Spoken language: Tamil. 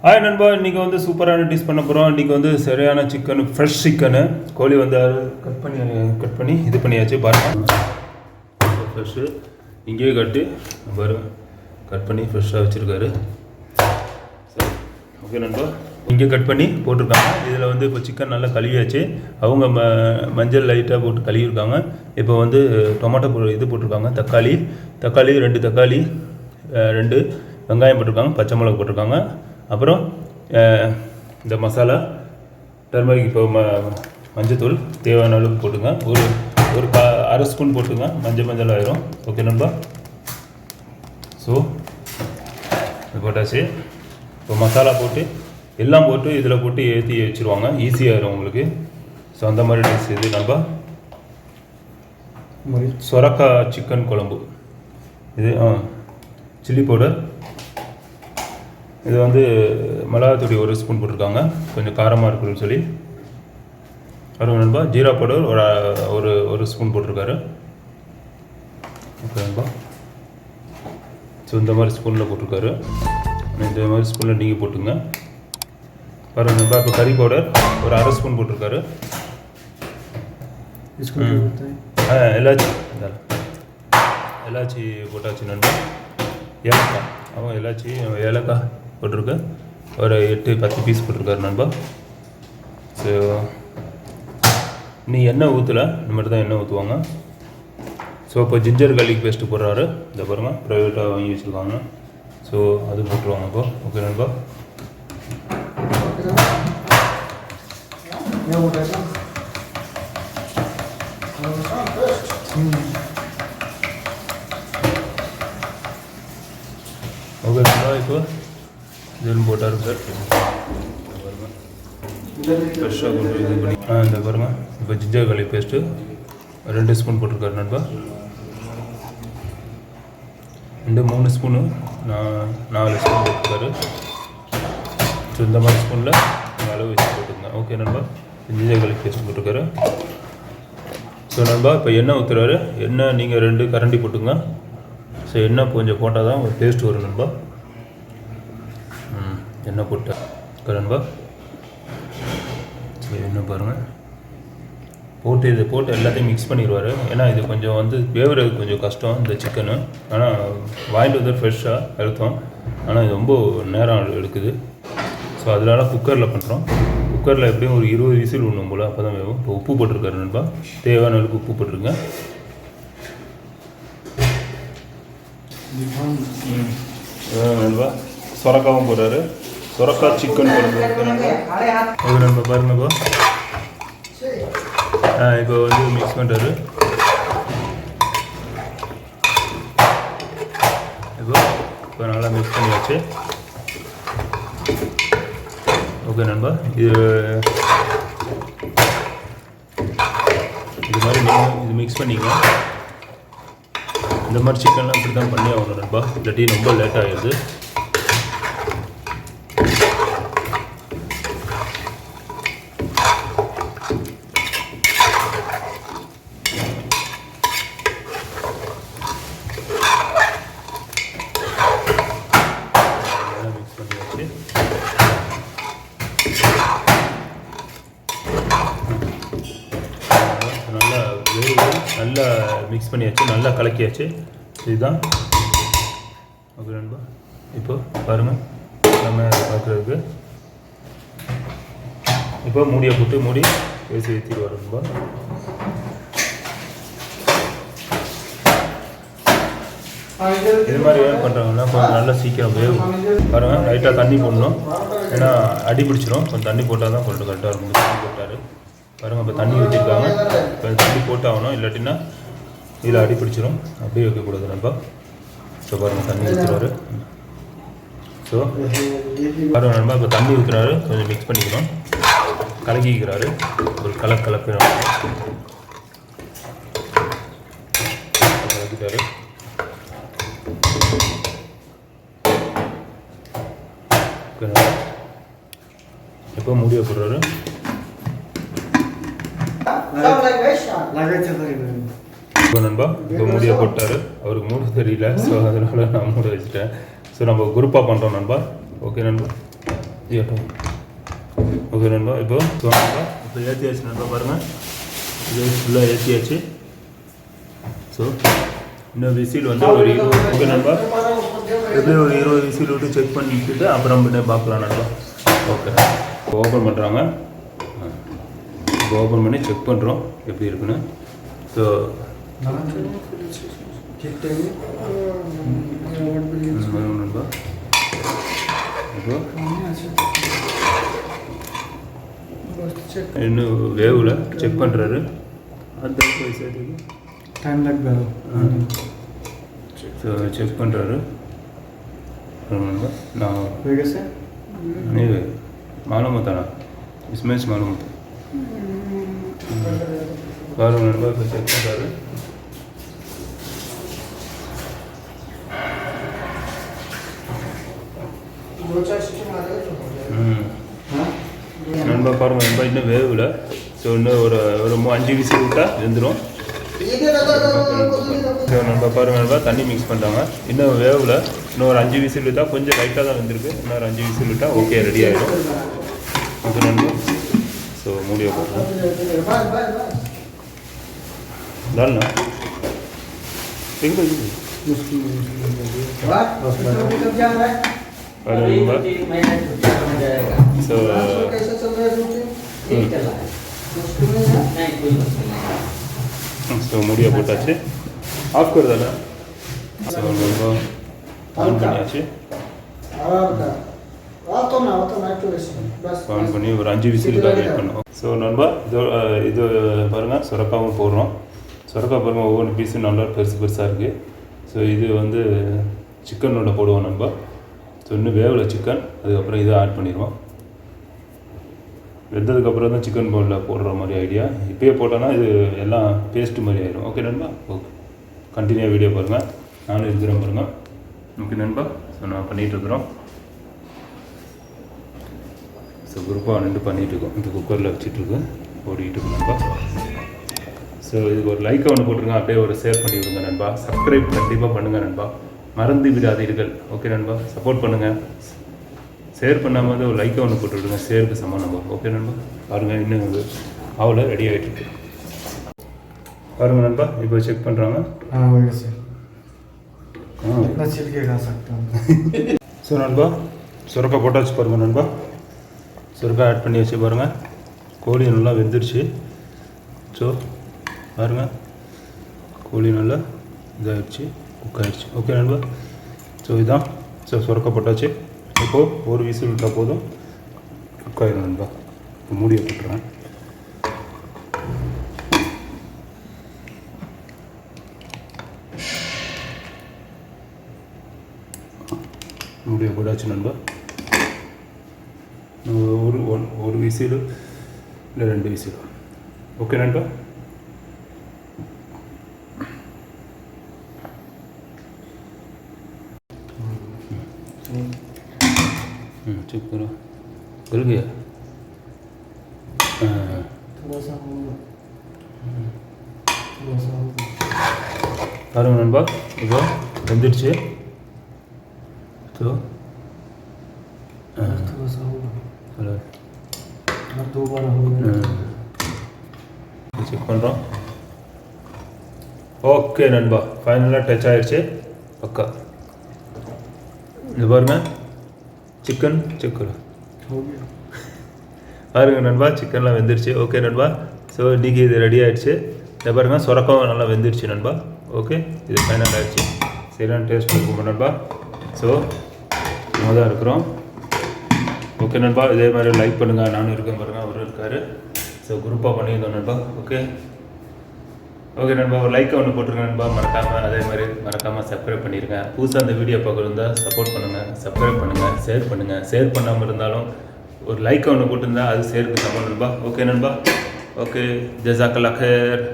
ஹாய் நண்பா, இன்றைக்கி வந்து சூப்பரான டிஷ் பண்ண போகிறோம். இன்றைக்கி வந்து சரியான சிக்கனு, ஃப்ரெஷ் சிக்கனு. கோழி வந்து கட் பண்ணி இது பண்ணியாச்சு பாருங்கள். ஃப்ரெஷ்ஷு இங்கேயே பாருங்கள், கட் பண்ணி ஃப்ரெஷ்ஷாக வச்சுருக்காரு. சரி, ஓகே நண்பா, இங்கே கட் பண்ணி போட்டிருக்காங்க. இதில் வந்து இப்போ சிக்கன் நல்லா கழுவியாச்சு. அவங்க மஞ்சள் லைட்டாக போட்டு கழுவிருக்காங்க. இப்போ வந்து டொமேட்டோ இது போட்டிருக்காங்க, தக்காளி 2 தக்காளி, 2 வெங்காயம் போட்டிருக்காங்க, பச்சை மிளகு போட்டிருக்காங்க. அப்புறம் இந்த மசாலா டர்மரிக், இப்போ மஞ்சத்தூள் தேவையான அளவுக்கு போட்டுங்க. ஒரு அரை ஸ்பூன் போட்டுங்க, மஞ்சள் ஆயிரும். ஓகே நண்பா. ஸோ இது போட்டாச்சு. இப்போ மசாலா போட்டு எல்லாம் போட்டு இதில் போட்டு ஏற்றி வச்சுருவாங்க, ஈஸியாகிடும் உங்களுக்கு. ஸோ அந்த மாதிரி டிஷ் இது நண்பா. சொரக்காய் சிக்கன் குழம்பு இது. சில்லி பவுடர் இது வந்து மிளகாத்தூடி 1 ஸ்பூன் போட்டிருக்காங்க, கொஞ்சம் காரமாக இருக்குன்னு சொல்லி. அப்புறம் நண்பா ஜீரா பவுடர் ஒரு ஸ்பூன் போட்டிருக்காரு. ஓகே நண்பா. ஸோ இந்த மாதிரி ஸ்பூனில் போட்டிருக்காரு. இந்த மாதிரி ஸ்பூனில் நீங்கள் போட்டுங்க. பாருங்கள் நண்பா. இப்போ கறி பவுடர் ஒரு அரை ஸ்பூன் போட்டிருக்காரு. எலாச்சி போட்டாச்சு நண்பா. ஏலக்காய், ஏலக்காய் போட்டிருக்கு. ஒரு 8-10 பீஸ் போட்டிருக்காரு நண்பா. ஸோ நீ எண்ணெய் ஊற்றலை, இந்த மாதிரி தான் எண்ணெய் ஊற்றுவாங்க. ஸோ இப்போ ஜிஞ்சர் கார்லிக் பேஸ்ட்டு போடுறாரு. இந்த பாருங்கள், ப்ரைவேட்டாக வாங்கி வச்சுருக்காங்க. ஸோ அது போட்டுருவாங்க இப்போ. ஓகே நண்பா. ஓகே நண்பா. இப்போ இதுன்னு போட்டார் சார். ஃப்ரெஷ்ஷாக கொண்டு இது பண்ணி இந்த பாருங்கள். இப்போ ஜிஞ்சர் கார்லிக் பேஸ்ட்டு 2 ஸ்பூன் போட்டிருக்காரு நண்பா. 3 ஸ்பூனு 4 ஸ்பூன் போட்டிருக்காரு. ஸோ இந்த மாதிரி ஸ்பூனில் அளவு வச்சு போட்டுருங்க. ஓகே நண்பா. ஜிஞ்சர் கார்லிக் பேஸ்ட் போட்டிருக்காரு. ஸோ நண்பா இப்போ எண்ணெய் ஊற்றுறாரு. எண்ணெய் நீங்கள் 2 கரண்டி போட்டுங்க. ஸோ எண்ணெய் கொஞ்சம் போட்டால் தான் ஒரு டேஸ்ட் வரும் நண்பா. எண்ணெய் போட்டேன் நண்பா. சரி, எண்ணெய் பாருங்கள் போட்டு எல்லாத்தையும் மிக்ஸ் பண்ணிடுவார். ஏன்னா இது கொஞ்சம் வந்து வேவுறது கொஞ்சம் கஷ்டம் இந்த சிக்கனு. ஆனால் வாங்கிட்டு வந்து ஃப்ரெஷ்ஷாக அழுத்தம். ஆனால் இது ரொம்ப நேரம் எடுக்குது. ஸோ அதனால குக்கரில் பண்ணுறோம். குக்கரில் எப்படியும் ஒரு 20 விசில் விடணும் போல், அப்போ தான் வேகும். இப்போ உப்பு போட்டிருக்காரு நண்பா. தேவையான அளவுக்கு உப்பு போட்டிருங்க. நண்பா சொரக்காவும் போடுறாரு. சொரக்காய் சிக்கன் குழம்பு ஓகே நண்பா. பாருங்கப்பா. இப்போ வந்து மிக்ஸ் பண்ணுறாரு. இப்போ நல்லா மிக்ஸ் பண்ணியாச்சு. ஓகே நண்பா. இது மாதிரி நீங்கள் இது மிக்ஸ் பண்ணிங்க. இந்த மாதிரி சிக்கன்லாம் இப்படி தான் பண்ணி ஆகணும் நண்பா, இல்லாட்டி ரொம்ப லேட் ஆகிடுது. நல்லா மிக்ஸ் பண்ணியாச்சு, நல்லா கலக்கியாச்சு. இதுதான். ஓகே நண்பா. இப்போ பாருங்கள், நம்ம பார்க்குறதுக்கு இப்போ மூடியை போட்டு மூடி பேசி ஏற்றிடுவார் நண்பா. இது மாதிரி ஏன் பண்ணுறாங்கன்னா கொஞ்சம் நல்லா சீக்கிரம் வேகும். பாருங்கள், லைட்டாக தண்ணி போடணும். ஏன்னா அடி பிடிச்சிடும். கொஞ்சம் தண்ணி போட்டால் தான் கொஞ்சம் கரெக்டாக இருக்கும். தண்ணி போட்டார் பாருங்கள். இப்போ தண்ணி ஊற்றிருக்காங்க. இப்போ தண்ணி போட்டாகணும், இல்லாட்டின்னா இதில் அடி பிடிச்சிடும். அப்படியே வைக்கக்கூடாது நண்பா. ஸோ பாருங்கள், தண்ணி ஊற்றுறாரு. ஸோ பாருங்கள் நண்பா, இப்போ தண்ணி ஊற்றுறாரு. கொஞ்சம் மிக்ஸ் பண்ணிக்கணும். கலக்கிக்கிறாரு. ஒரு கலப்பிடும். கலக்கிட்டாரு. இப்போ மூடியை போடுறாரு. இப்போ நண்பா இப்போ மூடியை போட்டார். அவருக்கு மூட தெரியல. ஸோ அதனால் நான் மூட வச்சுட்டேன். ஸோ நம்ம குரூப்பாக பண்ணுறோம் நண்பா. ஓகே நண்பா. ஓகே நண்பா. இப்போ ஏற்றியாச்சு நண்பா, பாருங்கள் இது ஃபுல்லாக ஏற்றியாச்சு. ஸோ இன்னும் விசில் வந்து ஒரு 20. ஓகே நண்பா, எப்படி ஒரு 20 விசில் விட்டு செக் பண்ணிட்டு அப்புறம் பார்க்கலாம் நண்பா. ஓகே, ஓப்பன் பண்ணுறாங்க. இப்போ ஓப்பன் பண்ணி செக் பண்ணுறோம் எப்படி இருக்குன்னு. ஸோ நண்பா இப்போ இன்னும் வேவில் செக் பண்ணுறாரு. அந்த ஸோ செக் பண்ணுறாரு நான் नहीं मालूम होता ना इसमें से मालूम होता बारह मिनट बाद चेक कर रहे நண்பா பாருங்க நண்பா, இன்னும் வேவில். ஸோ இன்னும் ஒரு 5 விசில் விட்டால் வெந்துடும். ஸோ நண்பா பாருங்க நண்பா, தண்ணி மிக்ஸ் பண்ணுறாங்க. இன்னும் வேவில் இன்னும் ஒரு 5 விசில் விட்டால் கொஞ்சம் லைட்டாக தான் வந்துருக்கு. இன்னொரு 5 விசில் விட்டால் ஓகே, ரெடி ஆகிடும். ஓகே நண்பா. ஸோ மூடியை போடுறோம். தால்ண்ணா எங்கே ஸோ ஸோ முடியை போட்டாச்சு. ஆஃப் கருதாண்ணா. ஸோ ரொம்ப ஆன் பண்ணியாச்சு. ஆன் பண்ணி ஒரு 5 விசிலுக்காக வெயிட் பண்ணோம். ஸோ நண்பா இது பாருங்கள், சுரக்காவும் போடுறோம். சுரக்காய் பாருங்கள், ஒவ்வொரு பீஸும் நல்லா பெருசாக இருக்குது. ஸோ இது வந்து சிக்கனோட போடுவோம் நண்பா. ஸோ இன்னும் வேவில் சிக்கன், அதுக்கப்புறம் இதை ஆட் பண்ணிடுவோம். வெந்ததுக்கப்புறம் தான் சிக்கன் பவுலில் போடுற மாதிரி ஐடியா. இப்போயே போட்டோன்னா இது எல்லாம் பேஸ்ட்டு மாதிரி ஆயிடும். ஓகே நண்பா. ஓகே, கண்டினியூவாக வீடியோ பாருங்கள், நானும் இருக்கிறேன் பாருங்கள். ஓகே நண்பா. ஸோ நான் பண்ணிகிட்ருக்குறோம். ஸோ குரூப்பாக நின்று பண்ணிகிட்ருக்கோம். இந்த குக்கரில் வச்சுட்ருக்கு, ஓடிக்கிட்டு இருக்கு நண்பா. ஸோ இதுக்கு ஒரு லைக்கை ஒன்று போட்டுருங்க, அப்படியே ஒரு ஷேர் பண்ணி விடுங்க நண்பா. சப்ஸ்கிரைப் கண்டிப்பாக பண்ணுங்கள் நண்பா, மறந்து விடாதீர்கள். ஓகே நண்பா, சப்போர்ட் பண்ணுங்கள். ஷேர் பண்ணாமல் வந்து ஒரு லைக்கை ஒன்று போட்டு விடுங்க, ஷேருக்கு சமம் நம்பர். ஓகே நண்பா. பாருங்கள், இன்னும் வந்து ஆவில் ரெடி ஆகிட்டு பாருங்கள் நண்பா. இப்போ செக் பண்ணுறாங்க. ஸோ நண்பா, சுரக்காய் போட்டாச்சு பாருங்கள் நண்பா. சுரக்காய் ஆட் பண்ணி வச்சு பாருங்கள், கோழி நல்லா வெந்துருச்சு. ஸோ பாருங்கள், கோழி நல்லா இதாகிடுச்சு, குக் ஆகிடுச்சு. ஓகே நண்பா. ஸோ இதுதான். ஸோ சுரக்காய் போட்டாச்சு. இப்போது ஒரு விசில் விட்டால் போதும், குக் ஆகிடும் நண்பா. மூடியை போட்டுறேன். மூடியை போட்டாச்சு நண்பா. ஒரு விசில் இல்லை 2 விசில். ஓகே நண்பா. चेक करो, गल गया. பாருங்க நண்பா, இப்போ வெந்துடுச்சு. ஸோ செக் பண்ணுறோம். ஓகே நண்பா, ஃபைனலாக டச் ஆகிடுச்சு பக்கா. இது பாருங்க, சிக்கன் செக் பாருங்க நண்பா, சிக்கன்லாம் வெந்துருச்சு. ஓகே நண்பா. ஸோ இன்றைக்கி இது ரெடி ஆகிடுச்சு. இதை பாருங்கள், சுரக்காவும் நல்லா வெந்துருச்சு நண்பா. ஓகே, இது ஃபைனல் ஆகிடுச்சு. சரியான டேஸ்ட் இருக்கும் நண்பா. ஸோ நம்ம தான் இருக்கிறோம். ஓகே நண்பா, இதே மாதிரி லைக் பண்ணுங்கள். நானும் இருக்கேன் பாருங்கள், அவரும் இருக்கார். ஸோ குரூப்பாக பண்ணியிருந்தோம் நண்பா. ஓகே ஓகே நண்பா, ஒரு லைக்கை ஒன்று போட்டுருங்க நண்பா, மறக்காமல். அதே மாதிரி மறக்காமல் சப்ஸ்கிரைப் பண்ணிடுங்க. புதுசாக அந்த வீடியோ பார்க்குறதா சப்போர்ட் பண்ணுங்கள், சப்ஸ்கிரைப் பண்ணுங்கள், ஷேர் பண்ணுங்கள். ஷேர் பண்ணாமல் இருந்தாலும் ஒரு லைக்கை ஒன்று போட்டுருந்தா அது ஷேருக்கு சமம் நண்பா. ஓகே நண்பா. ஓகே, ஜஸாக்கல்லாஹ் ஹைர்.